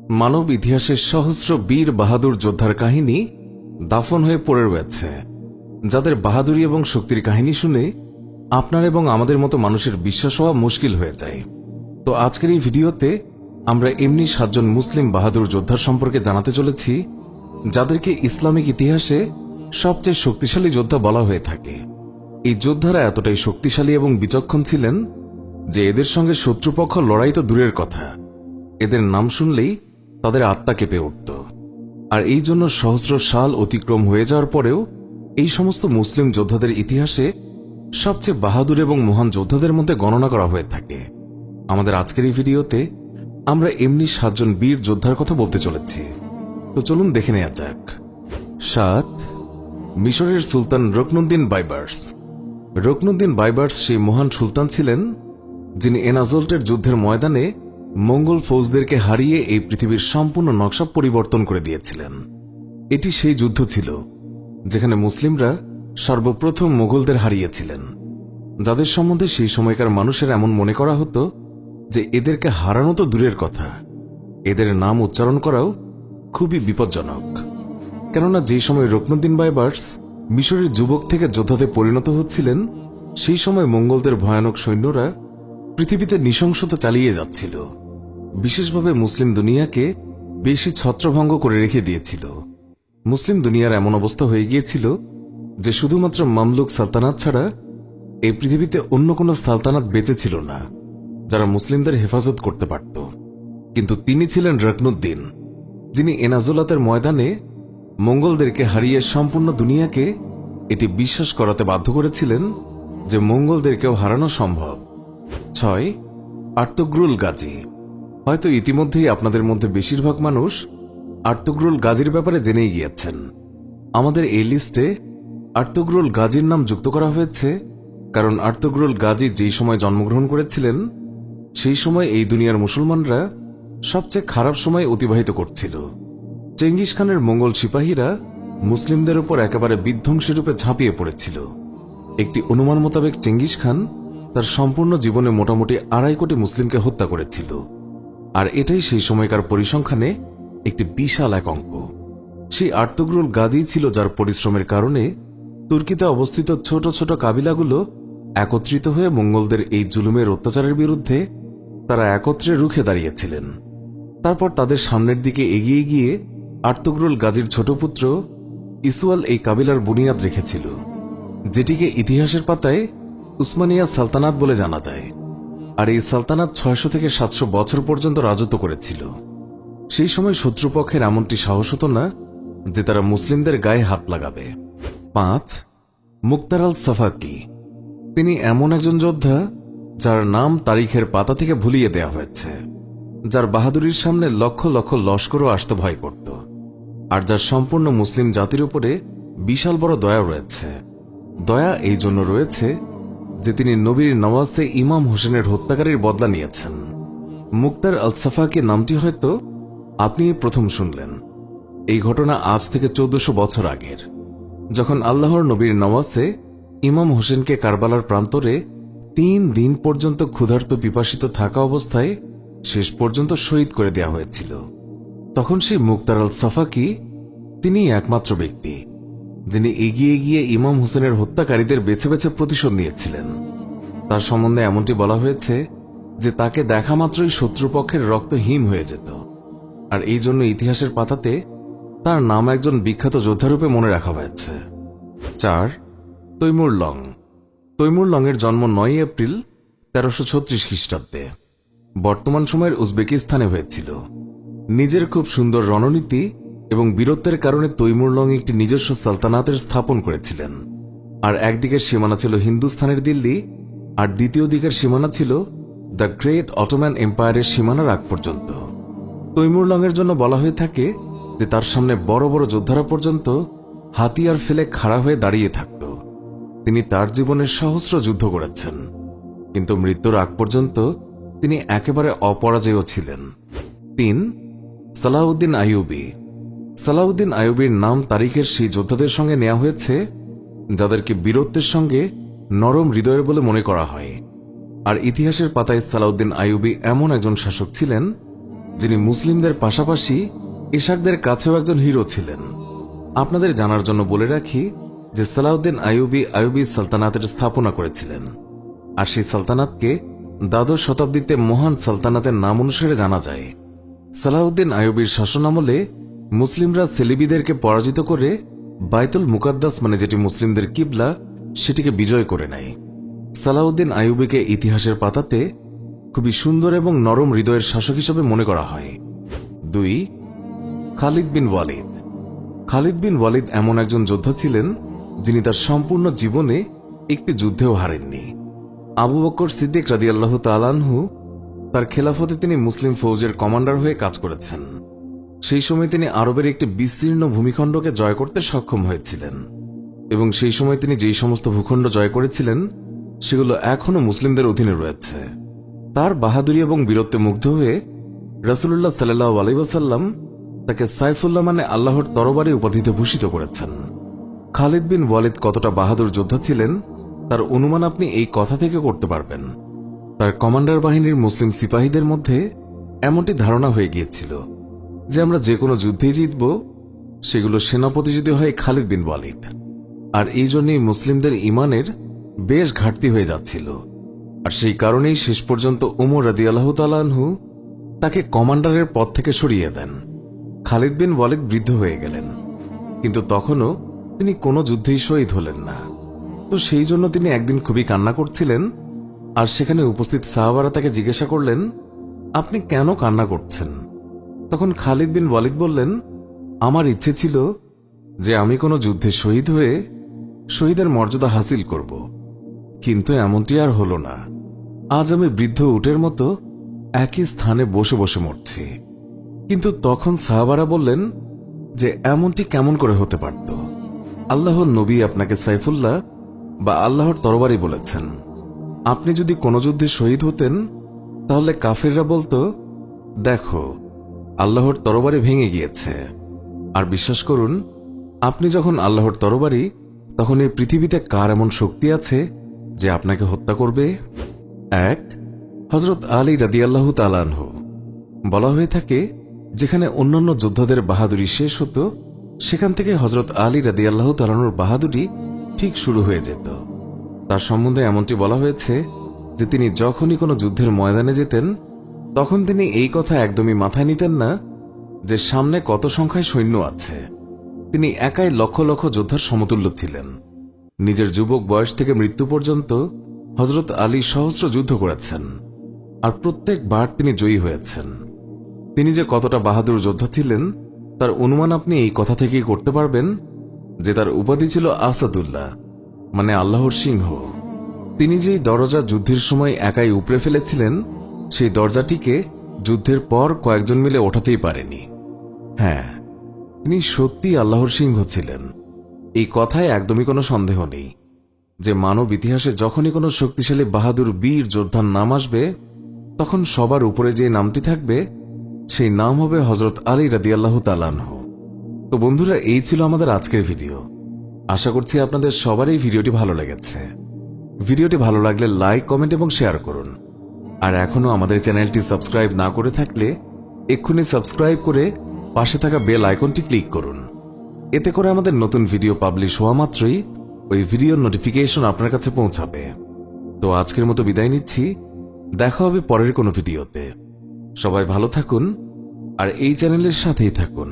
মানব ইতিহাসের সহস্র বীর বাহাদুর যোদ্ধার কাহিনী দাফন হয়ে পড়ে রয়েছে, যাদের বাহাদুরি এবং শক্তির কাহিনী শুনে আপনার এবং আমাদের মতো মানুষের বিশ্বাস হওয়া মুশকিল হয়ে যায়। তো আজকের এই ভিডিওতে আমরা এমনি 7 জন মুসলিম বাহাদুর যোদ্ধার সম্পর্কে জানাতে চলেছি, যাদেরকে ইসলামিক ইতিহাসে সবচেয়ে শক্তিশালী যোদ্ধা বলা হয়ে থাকে। এই যোদ্ধারা এতটাই শক্তিশালী এবং বিচক্ষণ ছিলেন যে এদের সঙ্গে শত্রুপক্ষ লড়াই তো দূরের কথা, এদের নাম শুনলেই তাদের আত্মা কেঁপে উঠত। আর এই জন্য সহস্র সাল অতিক্রম হয়ে যাওয়ার পরেও এই সমস্ত মুসলিম যোদ্ধাদের ইতিহাসে সবচেয়ে বাহাদুর এবং মহান যোদ্ধাদের মধ্যে গণনা করা হয়ে থাকে। আমাদের আজকের এই ভিডিওতে আমরা এমনি 7 জন বীর যোদ্ধার কথা বলতে চলেছি। তো চলুন দেখে নেওয়া যাক। 7, মিশরের সুলতান রুকনুদ্দিন বাইবার্স। রুকনুদ্দিন বাইবার্স সেই মহান সুলতান ছিলেন যিনি এনাজল্টের যুদ্ধের ময়দানে মঙ্গল ফৌজদেরকে হারিয়ে এই পৃথিবীর সম্পূর্ণ নকশা পরিবর্তন করে দিয়েছিলেন। এটি সেই যুদ্ধ ছিল যেখানে মুসলিমরা সর্বপ্রথম মোগলদের হারিয়েছিলেন, যাদের সম্বন্ধে সেই সময়কার মানুষের এমন মনে করা হতো যে এদেরকে হারানো তো দূরের কথা, এদের নাম উচ্চারণ করাও খুবই বিপজ্জনক। কেননা যেই সময় রুকনুদ্দিন বাইবার্স মিশরের যুবক থেকে যোদ্ধাতে পরিণত হচ্ছিলেন, সেই সময় মঙ্গলদের ভয়ানক সৈন্যরা পৃথিবীতে নৃশংসতা চালিয়ে যাচ্ছিল, বিশেষভাবে মুসলিম দুনিয়াকে বেশি ছত্রভঙ্গ করে রেখে দিয়েছিল। মুসলিম দুনিয়ার এমন অবস্থা হয়ে গিয়েছিল যে শুধুমাত্র মামলুক সালতানাত ছাড়া এই পৃথিবীতে অন্য কোন সালতানাত বেঁচে ছিল না যারা মুসলিমদের হেফাজত করতে পারত। কিন্তু তিনি ছিলেন রুকনুদ্দিন, যিনি এনাজুলাতের ময়দানে মঙ্গলদেরকে হারিয়ে সম্পূর্ণ দুনিয়াকে এটি বিশ্বাস করাতে বাধ্য করেছিলেন যে মঙ্গলদেরকেও হারানো সম্ভব। 6, আর্তুগ্রুল গাজী। হয়তো ইতিমধ্যেই আপনাদের মধ্যে বেশিরভাগ মানুষ আর্তুগ্রুল গাজীর ব্যাপারে জেনেই গিয়েছেন। আমাদের এই লিস্টে আর্তুগ্রুল গাজীর নাম যুক্ত করা হয়েছে কারণ আর্তুগ্রুল গাজী যেই সময় জন্মগ্রহণ করেছিলেন সেই সময় এই দুনিয়ার মুসলমানরা সবচেয়ে খারাপ সময় অতিবাহিত করছিল। চেঙ্গিস খানের মঙ্গল সিপাহীরা মুসলিমদের উপর একেবারে বিধ্বংসী রূপে ঝাঁপিয়ে পড়েছিল। একটি অনুমান মোতাবেক চেঙ্গিস খান তার সম্পূর্ণ জীবনে মোটামুটি 2.5 কোটি মুসলিমকে হত্যা করেছিল, আর এটাই সেই সময়কার পরিসংখ্যানে একটি বিশাল এক অঙ্ক। সেই আর্তুগ্রুল গাজী ছিল যার পরিশ্রমের কারণে তুর্কিতে অবস্থিত ছোট ছোট কাবিলাগুলো একত্রিত হয়ে মঙ্গলদের এই জুলুমের অত্যাচারের বিরুদ্ধে তারা একত্রে রুখে দাঁড়িয়েছিলেন। তারপর তাদের সামনের দিকে এগিয়ে গিয়ে আর্তুগ্রুল গাজীর ছোট পুত্র ইসওয়াল এই কাবিলার বুনিয়াদ রেখেছিল, যেটিকে ইতিহাসের পাতায় উসমানিয়া সালতানাত বলে জানা যায়। আর এই সালতানাত 600 থেকে 700 বছর পর্যন্ত রাজত্ব করেছিল। সেই সময় শত্রুপক্ষের এমনটি সাহস হতো না যে তারা মুসলিমদের গায়ে হাত লাগাবে। 5, মুক্তার আল সাফাকি। তিনি এমন একজন যোদ্ধা যার নাম তারিখের পাতা থেকে ভুলিয়ে দেওয়া হয়েছে, যার বাহাদুরির সামনে লক্ষ লক্ষ লস্করও আসতে ভয় করত, আর যার সম্পূর্ণ মুসলিম জাতির উপরে বিশাল বড় দয়া রয়েছে। দয়া এই জন্য রয়েছে যে তিনি নবীর নওয়াজে ইমাম হোসেনের হত্যাকারীর বদলা নিয়েছেন। মুক্তার আল সাফাকি নামটি হয়তো আপনি প্রথম শুনলেন। এই ঘটনা আজ থেকে 1400 বছর আগের, যখন আল্লাহর নবীর নওয়াজে ইমাম হোসেনকে কারবালার প্রান্তরে 3 দিন পর্যন্ত ক্ষুধার্ত পিপাসিত থাকা অবস্থায় শেষ পর্যন্ত শহীদ করে দেওয়া হয়েছিল। তখন সেই মুক্তার আল সাফাকি তিনি একমাত্র ব্যক্তি যিনি এগিয়ে গিয়ে ইমাম হোসেনের হত্যাকারীদের বেছে বেছে প্রতিশোধ নিয়েছিলেন। তার সম্বন্ধে এমনটি বলা হয়েছে যে তাকে দেখা মাত্রই শত্রুপক্ষের রক্ত হিম হয়ে যেত, আর এই জন্য ইতিহাসের পাতাতে তার নাম একজন বিখ্যাত যোদ্ধারূপে মনে রাখা হয়েছে। 4, তৈমুর লং। তৈমুর লংয়ের জন্ম 9 এপ্রিল 1336 খ্রিস্টাব্দে বর্তমান সময়ের উজবেকিস্তানে হয়েছিল। নিজের খুব সুন্দর রণনীতি এবং বীরত্বের কারণে তৈমুর লং একটি নিজস্ব সালতানাতের স্থাপন করেছিলেন। আর একদিকের সীমানা ছিল হিন্দুস্তানের দিল্লি, আর দ্বিতীয় দিকের সীমানা ছিল দ্য গ্রেট অটোম্যান এম্পায়ারের সীমানার আগ পর্যন্ত। তৈমুর লংয়ের জন্য বলা হয়ে থাকে যে তার সামনে বড় বড় যোদ্ধারা পর্যন্ত হাতিয়ার ফেলে খাড়া হয়ে দাঁড়িয়ে থাকত। তিনি তার জীবনের সহস্র যুদ্ধ করেছেন, কিন্তু মৃত্যুর আগ পর্যন্ত তিনি একেবারে অপরাজেয় ছিলেন। 3, সালাউদ্দিন আইয়ুবী। সালাউদ্দিন আইয়ুবীর নাম তারিখের সেই যোদ্ধাদের সঙ্গে নেওয়া হয়েছে যাদেরকে বীরত্বের সঙ্গে নরম হৃদয়ের বলে মনে করা হয়। আর ইতিহাসের পাতায় সালাউদ্দিন আইয়ুবী এমন একজন শাসক ছিলেন যিনি মুসলিমদের পাশাপাশি ইশাকদের কাছেও একজন হিরো ছিলেন। আপনাদের জানার জন্য বলে রাখি যে সালাউদ্দিন আইয়ুবী সালতানাতের স্থাপনা করেছিলেন, আর সেই সালতানাতকে দ্বাদশ শতাব্দীতে মহান সালতানাতের নাম অনুসারে জানা যায়। সালাউদ্দিন আইয়ুবীর শাসনামলে মুসলিমরা সেলিবিদেরকে পরাজিত করে বাইতুল মুকাদ্দাস মানে যেটি মুসলিমদের কিবলা সেটিকে বিজয় করে নেয়। সালাউদ্দিন আইয়ুবীকে ইতিহাসের পাতাতে খুবই সুন্দর এবং নরম হৃদয়ের শাসক হিসেবে মনে করা হয়। 2. খালিদ বিন ওয়ালিদ। খালিদ বিন ওয়ালিদ এমন একজন যোদ্ধা ছিলেন যিনি তার সম্পূর্ণ জীবনে একটি যুদ্ধেও হারেননি। আবু বকর সিদ্দিক রাদিয়াল্লাহু তাআলা আনহু তার খেলাফতে তিনি মুসলিম ফৌজের কমান্ডার হয়ে কাজ করেছেন। সেই সময় তিনি আরবের একটি বিস্তীর্ণ ভূমিখণ্ডকে জয় করতে সক্ষম হয়েছিলেন, এবং সেই সময় তিনি যেই সমস্ত ভূখণ্ড জয় করেছিলেন সেগুলো এখনও মুসলিমদের অধীনে রয়েছে। তার বাহাদুরি এবং বীরত্বে মুগ্ধ হয়ে রাসূলুল্লাহ সাল্লাল্লাহু আলাইহি ওয়াসাল্লাম তাকে সাইফুল্লাহ মানে আল্লাহর তরবারি উপাধিতে ভূষিত করেছেন। খালিদ বিন ওয়ালিদ কতটা বাহাদুর যোদ্ধা ছিলেন তার অনুমান আপনি এই কথা থেকে করতে পারবেন। তার কমান্ডার বাহিনীর মুসলিম সিপাহীদের মধ্যে এমনটি ধারণা হয়ে গিয়েছিল যে আমরা যে কোনো যুদ্ধেই জিতব, সেগুলো সেনাপতি যদি হয় খালিদ বিন ওয়ালিদ। আর এই জন্যই মুসলিমদের ইমানের বেশ ঘাটতি হয়ে যাচ্ছিল, আর সেই কারণেই শেষ পর্যন্ত উমর রাদিয়াল্লাহু তাআলা আনহু তাকে কমান্ডারের পদ থেকে সরিয়ে দেন। খালিদ বিন ওয়ালিদ বৃদ্ধ হয়ে গেলেন, কিন্তু তখনও তিনি কোনো যুদ্ধেই শহীদ হলেন না। তো সেই জন্য তিনি একদিন খুবই কান্না করছিলেন, আর সেখানে উপস্থিত সাহাবারা তাকে জিজ্ঞাসা করলেন, আপনি কেন কান্না করছেন? তখন খালিদ বিন ওয়ালিদ বললেন, আমার ইচ্ছে ছিল যে আমি কোনো যুদ্ধে শহীদ হয়ে শহীদের মর্যাদা হাসিল করব, কিন্তু এমনটি আর হল না। আজ আমি বৃদ্ধ উটের মতো একই স্থানে বসে বসে মরছি। কিন্তু তখন সাহাবারা বললেন যে এমনটি কেমন করে হতে পারত? আল্লাহর নবী আপনাকে সাইফুল্লাহ বা আল্লাহর তরবারি বলেছেন। আপনি যদি কোনো যুদ্ধে শহীদ হতেন তাহলে কাফেররা বলতো, দেখো আল্লাহর তরবারি ভেঙে গিয়েছে। আর বিশ্বাস করুন, আপনি যখন আল্লাহর তরবারি, তখন এই পৃথিবীতে কার এমন শক্তি আছে যে আপনাকে হত্যা করবে? 1. হযরত আলী রাদিয়াল্লাহু তাআলা আনহু। বলা হয়ে থাকে যেখানে অন্যান্য যোদ্ধাদের বাহাদুরি শেষ হতো, সেখান থেকে হযরত আলী রাদিয়াল্লাহু তাআলা আনহুর বাহাদুরি ঠিক শুরু হয়ে যেত। তার সম্বন্ধে এমনটি বলা হয়েছে যে তিনি যখনই কোনো যুদ্ধের ময়দানে যেতেন তখন তিনি এই কথা একদমই মাথায় নিতেন না যে সামনে কত সংখ্যায় সৈন্য আছে। তিনি একাই লক্ষ লক্ষ যোদ্ধার সমতুল্য ছিলেন। নিজের যুবক বয়স থেকে মৃত্যু পর্যন্ত হযরত আলী সহস্র যুদ্ধ করেছেন, আর প্রত্যেকবার তিনি জয়ী হয়েছেন। তিনি যে কতটা বাহাদুর যোদ্ধা ছিলেন তার অনুমান আপনি এই কথা থেকেই করতে পারবেন যে তার উপাধি ছিল আসাদুল্লাহ মানে আল্লাহর সিংহ। তিনি যেই দরজা যুদ্ধের সময় একাই উপড়ে ফেলেছিলেন সেই দরজাটিকে যুদ্ধের পর কয়েকজন মিলে ওঠাতেই পারেনি। হ্যাঁ, তিনি সত্যি আল্লাহর সিংহ ছিলেন, এই কথায় একদমই কোনো সন্দেহ নেই যে মানব ইতিহাসে যখনই কোনো শক্তিশালী বাহাদুর বীর যোদ্ধার নাম আসবে তখন সবার উপরে যে নামটি থাকবে সেই নাম হবে হযরত আলী রাদিয়াল্লাহু তাআলা আনহু। তো বন্ধুরা, এই ছিল আমাদের আজকের ভিডিও। আশা করছি আপনাদের সবার এই ভিডিওটি ভালো লেগেছে। ভিডিওটি ভালো লাগলে লাইক, কমেন্ট এবং শেয়ার করুন। আর এখনো আমাদের চ্যানেলটি সাবস্ক্রাইব না করে থাকলে এক্ষুনি সাবস্ক্রাইব করে পাশে থাকা বেল আইকনটি ক্লিক করুন। এতে করে আমাদের নতুন ভিডিও পাবলিশ হওয়া মাত্রই ওই ভিডিওর নোটিফিকেশন আপনার কাছে পৌঁছাবে। তো আজকের মতো বিদায় নিচ্ছি, দেখা হবে পরের কোনো ভিডিওতে। সবাই ভালো থাকুন আর এই চ্যানেলের সাথেই থাকুন।